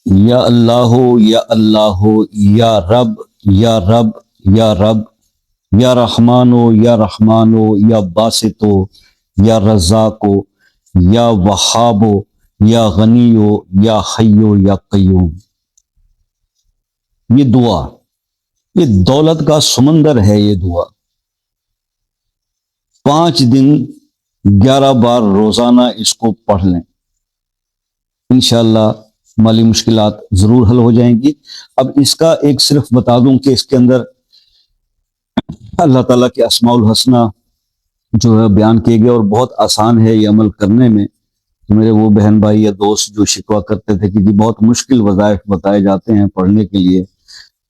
یا اللہ یا اللہ یا رب یا رب یا رب یا رحمانو یا رحمانو یا باسطو یا رزاقو یا وہابو یا غنیو یا حیو یا قیوم. یہ دعا، یہ دولت کا سمندر ہے. یہ دعا 5 دن 11 بار روزانہ اس کو پڑھ لیں، انشاءاللہ مالی مشکلات ضرور حل ہو جائیں گی. اب اس کا ایک صرف بتا دوں کہ اس کے اندر اللہ تعالیٰ کے اسماء الحسنہ جو ہے بیان کیے گئے، اور بہت آسان ہے یہ عمل کرنے میں. تو میرے وہ بہن بھائی یا دوست جو شکوہ کرتے تھے کہ جی بہت مشکل وظائف بتائے جاتے ہیں پڑھنے کے لیے،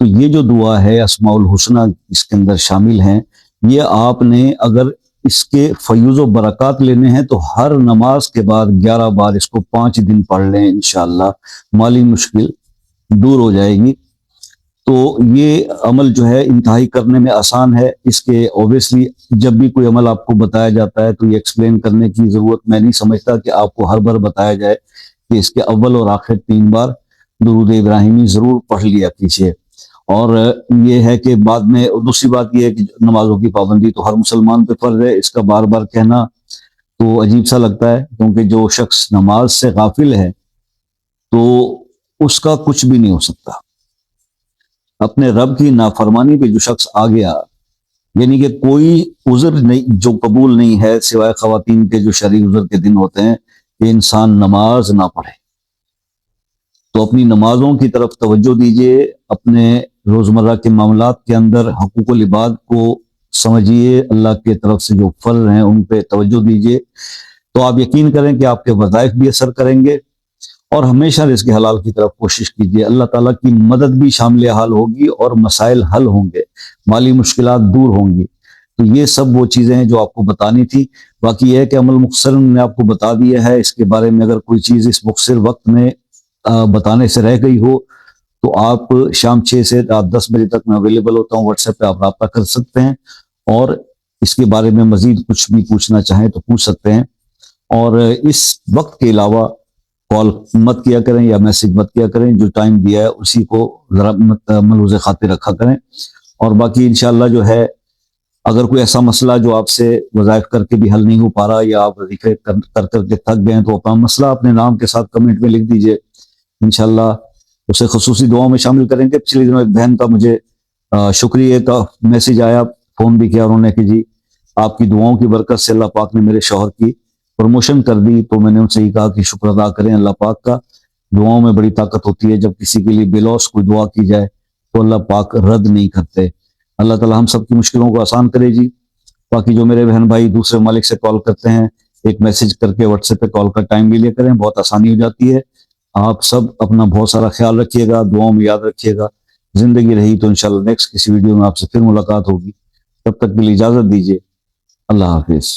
تو یہ جو دعا ہے اسماء الحسنہ اس کے اندر شامل ہیں. یہ آپ نے اگر اس کے فیوز و برکات لینے ہیں تو ہر نماز کے بعد 11 بار اس کو 5 دن پڑھ لیں، انشاءاللہ مالی مشکل دور ہو جائے گی. تو یہ عمل جو ہے انتہائی کرنے میں آسان ہے. اس کے اوبیسلی جب بھی کوئی عمل آپ کو بتایا جاتا ہے تو یہ ایکسپلین کرنے کی ضرورت میں نہیں سمجھتا کہ آپ کو ہر بار بتایا جائے کہ اس کے اول اور آخر 3 بار درود ابراہیمی ضرور پڑھ لیا کیجیے. اور یہ ہے کہ بعد میں دوسری بات یہ ہے کہ نمازوں کی پابندی تو ہر مسلمان پہ فرض ہے. اس کا بار بار کہنا تو عجیب سا لگتا ہے، کیونکہ جو شخص نماز سے غافل ہے تو اس کا کچھ بھی نہیں ہو سکتا. اپنے رب کی نافرمانی پہ جو شخص آ گیا، یعنی کہ کوئی عذر نہیں جو قبول نہیں ہے سوائے خواتین کے جو شرعی عذر کے دن ہوتے ہیں کہ انسان نماز نہ پڑھے. تو اپنی نمازوں کی طرف توجہ دیجیے، اپنے روزمرہ کے معاملات کے اندر حقوق العباد کو سمجھیے، اللہ کے طرف سے جو فرض ہیں ان پہ توجہ دیجیے. تو آپ یقین کریں کہ آپ کے وظائف بھی اثر کریں گے، اور ہمیشہ رزق حلال کی طرف کوشش کیجیے. اللہ تعالیٰ کی مدد بھی شامل حال ہوگی اور مسائل حل ہوں گے، مالی مشکلات دور ہوں گی. تو یہ سب وہ چیزیں ہیں جو آپ کو بتانی تھی. باقی یہ ہے کہ عمل مختصر نے آپ کو بتا دیا ہے. اس کے بارے میں اگر کوئی چیز اس مختصر وقت میں بتانے سے رہ گئی ہو تو آپ شام 6 سے رات 10 بجے تک میں اویلیبل ہوتا ہوں. واٹس ایپ پہ آپ رابطہ کر سکتے ہیں، اور اس کے بارے میں مزید کچھ بھی پوچھنا چاہیں تو پوچھ سکتے ہیں. اور اس وقت کے علاوہ کال مت کیا کریں یا میسج مت کیا کریں. جو ٹائم دیا ہے اسی کو ذرا ملحوظ خاطر رکھا کریں. اور باقی انشاءاللہ جو ہے اگر کوئی ایسا مسئلہ جو آپ سے وظائف کر کے بھی حل نہیں ہو پا رہا، یا آپ وظیفے کر کے تھک گئے ہیں، تو اپنا مسئلہ اپنے نام کے ساتھ کمنٹ میں لکھ دیجئے، انشاءاللہ اسے خصوصی دعاؤں میں شامل کریں گے. پچھلے دنوں ایک بہن کا مجھے شکریہ کا میسج آیا، فون بھی کیا انہوں نے کہ جی آپ کی دعاؤں کی برکت سے اللہ پاک نے میرے شوہر کی پروموشن کر دی. تو میں نے ان سے یہ کہا کہ شکر ادا کریں اللہ پاک کا. دعاؤں میں بڑی طاقت ہوتی ہے. جب کسی کے لیے بے لوث کوئی دعا کی جائے تو اللہ پاک رد نہیں کرتے. اللہ تعالی ہم سب کی مشکلوں کو آسان کرے جی. باقی جو میرے بہن بھائی دوسرے ممالک سے کال کرتے ہیں، ایک میسج کر کے واٹس ایپ پہ کال کا ٹائم بھی لیا کریں، بہت آسانی ہو جاتی ہے. آپ سب اپنا بہت سارا خیال رکھیے گا، دعاؤں میں یاد رکھیے گا. زندگی رہی تو انشاءاللہ نیکسٹ کسی ویڈیو میں آپ سے پھر ملاقات ہوگی. تب تک کے لیے اجازت دیجیے. اللہ حافظ.